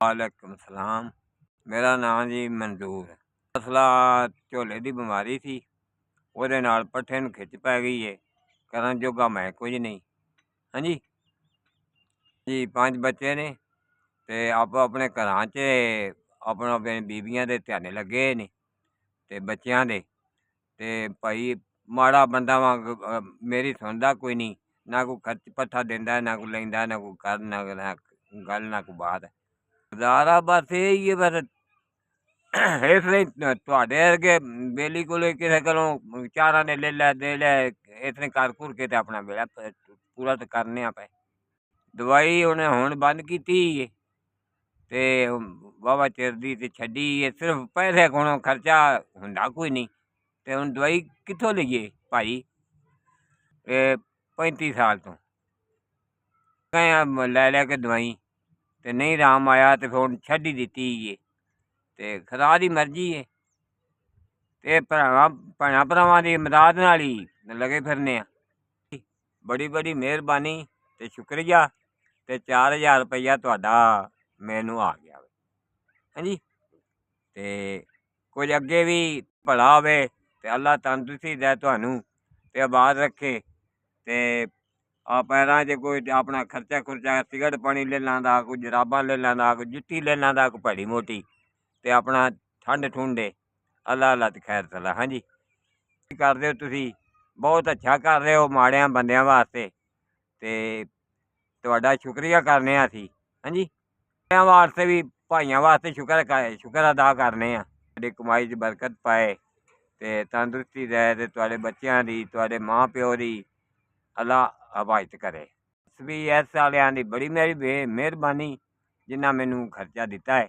वालेकुम सलाम। मेरा नाम जी मंजूर है। मसला झोले की बीमारी थी, ਉਹਦੇ ਨਾਲ ਪੱਠੇ ਨੂੰ ਖਿੱਚ ਪੈ ਗਈ ਹੈ, ਕਰਨ ਜੋਗਾ ਮੈਂ ਕੁਝ ਨਹੀਂ। ਹਾਂਜੀ ਜੀ, 5 ਬੱਚੇ ਨੇ ਤੇ ਆਪੋ ਆਪਣੇ ਘਰਾਂ 'ਚ ਆਪਣਾ ਆਪਣੇ ਬੀਬੀਆਂ ਦੇ ਧਿਆਨੇ ਲੱਗੇ ਨੇ ਤੇ ਬੱਚਿਆਂ ਦੇ। ਤੇ ਭਾਈ ਮਾੜਾ ਬੰਦਾ ਵਾਂਗ ਮੇਰੀ ਸੁਣਦਾ ਕੋਈ ਨਹੀਂ, ਨਾ ਕੋਈ ਖਰਚ ਪੱਠਾ ਦਿੰਦਾ, ਨਾ ਕੋਈ ਲੈਂਦਾ, ਨਾ ਕੋਈ ਕਰ, ਨਾ ਗੱਲ, ਨਾ ਕੋਈ ਬਾਤ। ਗੁਜ਼ਾਰਾ ਬਸ ਇਹ ਹੀ ਹੈ, ਬਸ ਇਸ ਲਈ ਤੁਹਾਡੇ ਵਰਗੇ ਬੇਲੀ ਕੋਲ ਕਿਸੇ ਕੋਲੋਂ ਚਾਰਾਂ ਨੇ ਲੈ ਲਿਆ ਦੇ ਲਿਆ, ਇਸ ਨੇ ਕਰ ਘੁਰ ਕੇ ਤੇ ਆਪਣਾ ਵੇਲਾ ਪੂਰਾ ਤਾਂ ਕਰਨੇ ਆ ਪਏ। ਦਵਾਈ ਉਹਨੇ ਹੁਣ ਬੰਦ ਕੀਤੀ ਤੇ ਵਾਹਵਾ ਚਿਰ ਦੀ ਤੇ ਛੱਡੀ, ਸਿਰਫ ਪੈਸੇ ਕੋਲੋਂ ਖਰਚਾ ਹੁੰਦਾ ਕੋਈ ਨਹੀਂ। ਤੇ ਹੁਣ ਦਵਾਈ ਕਿੱਥੋਂ ਲਈਏ ਭਾਈ? 35 ਸਾਲ ਤੋਂ ਲੈ ਕੇ ਦਵਾਈ ਤੇ ਨਹੀਂ ਆਰਾਮ ਆਇਆ ਤੇ ਫਿਰ ਹੁਣ ਛੱਡ ਹੀ ਦਿੱਤੀ ਤੇ ਖੁਦਾ ਦੀ ਮਰਜ਼ੀ ਹੈ। ਤੇ ਭੈਣਾਂ ਭਰਾਵਾਂ ਦੀ ਮਦਦ ਨਾਲ ਹੀ ਲੱਗੇ ਫਿਰਨੇ ਆ। ਬੜੀ ਬੜੀ ਮਿਹਰਬਾਨੀ ਤੇ ਸ਼ੁਕਰੀਆ। ਤੇ 4000 ਰੁਪਈਆ ਤੁਹਾਡਾ ਮੈਨੂੰ ਆ ਗਿਆ। ਹਾਂਜੀ, ਤੇ ਕੁਝ ਅੱਗੇ ਵੀ ਭਲਾ ਹੋਵੇ ਤੇ ਅੱਲਾ ਤੰਦਰੁਸਤੀ ਦੇ ਤੁਹਾਨੂੰ ਤੇ ਆਬਾਦ ਰੱਖੇ। ਤੇ ਆ ਪੈਰਾਂ 'ਚ ਕੋਈ ਆਪਣਾ ਖਰਚਾ ਖੁਰਚਾ ਸਿਗਰਟ ਪਾਣੀ ਲੈ ਲੈਂਦਾ, ਕੋਈ ਜਰਾਬਾਂ ਲੈ ਲੈਂਦਾ, ਕੋਈ ਜੁੱਤੀ ਲੈ ਲੈਂਦਾ, ਕੋਈ ਭੈੜੀ ਮੋਟੀ, ਤੇ ਆਪਣਾ ਠੰਡ ਠੁੰਡੇ ਅੱਲਾ ਤੇ ਖੈਰ ਸਲਾ। ਹਾਂਜੀ, ਕਰਦੇ ਹੋ ਤੁਸੀਂ, ਬਹੁਤ ਅੱਛਾ ਕਰ ਰਹੇ ਹੋ ਮਾੜਿਆਂ ਬੰਦਿਆਂ ਵਾਸਤੇ, ਤੇ ਤੁਹਾਡਾ ਸ਼ੁਕਰੀਆ ਕਰਨੇ ਆ ਅਸੀਂ। ਹਾਂਜੀ, ਵਾਸਤੇ ਵੀ ਭਾਈਆਂ ਵਾਸਤੇ ਸ਼ੁਕਰ ਅਦਾ ਕਰਨੇ ਆ। ਤੁਹਾਡੀ ਕਮਾਈ 'ਚ ਬਰਕਤ ਪਾਏ ਤੇ ਤੰਦਰੁਸਤੀ ਦੇ, ਤੇ ਤੁਹਾਡੇ ਬੱਚਿਆਂ ਦੀ, ਤੁਹਾਡੇ ਮਾਂ ਪਿਓ ਦੀ ਅੱਲਾ ਹਿਫਾਜ਼ਤ ਕਰੇ। ਵੀ ਇਸ ਵਾਲਿਆਂ ਦੀ ਬੜੀ ਮੇਰੀ ਮਿਹਰਬਾਨੀ ਜਿਨ੍ਹਾਂ ਮੈਨੂੰ ਖਰਚਾ ਦਿੱਤਾ ਹੈ।